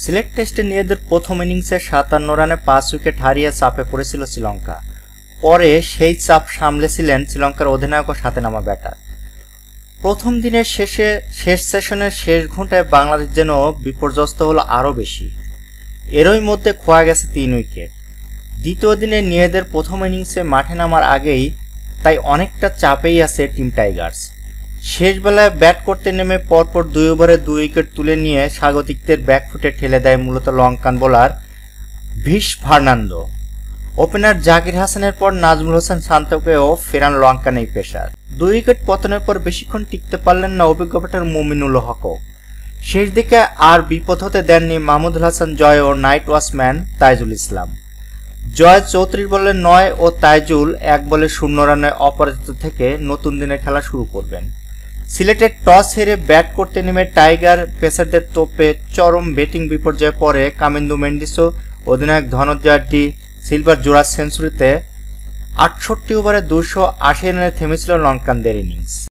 সিলেট টেস্টে নিজেদের প্রথম ইনিংসে ৫৭ রানে ৫ উইকেট হারিয়ে চাপে পড়েছিল শ্রীলঙ্কা। পরে সেই চাপ সামলেছিলেন শ্রীলঙ্কার অধিনায়ক ও সাথে নামা ব্যাটার। প্রথম দিনের শেষ সেশনের শেষ ঘন্টায় বাংলাদেশ যেন বিপর্যস্ত হলো আরও বেশি। এরই মধ্যে খোয়া গেছে ৩ উইকেট। দ্বিতীয় দিনে নিজেদের প্রথম ইনিংসে মাঠে নামার আগেই তাই অনেকটা চাপেই আছে টিম টাইগার্স। শেষ বেলায় ব্যাট করতে নেমে পরপর ২ ওভারে ২ উইকেট তুলে নিয়ে স্বাগতিকদের ব্যাকফুটে ঠেলে দেয় মূলত লঙ্কান বোলার ভিস ফার্নান্দো। ওপেনার জাকির হাসানের পর নাজমুল হোসেন শান্তকেও ফেরান লঙ্কান এই পেসার। ২ উইকেট পতনের পর বেশিক্ষণ টিকতে পারলেন না অভিজ্ঞ ব্যাটার মুমিনুল হকও। শেষ দিকে আর বিপদ হতে দেননি মাহমুদুল হাসান জয় ও নাইট ওয়াচম্যান তাইজুল ইসলাম। জয় ৩৪ বলে ৯ ও তাইজুল ১ বলে ০ রানে অপরাজিত থেকে নতুন দিনের খেলা শুরু করবেন। সিলেটের টস হেরে ব্যাট করতে নেমে টাইগার পেসারদের তোপে চরম ব্যাটিং বিপর্যয়ে পড়ে কামিন্দু মেন্ডিসও অধিনায়ক ধনঞ্জয় ডি সিলভার জোড়া সেঞ্চুরিতে ৬৮ ওভারে ২৮০ রানে থেমেছিল লঙ্কানদের ইনিংস।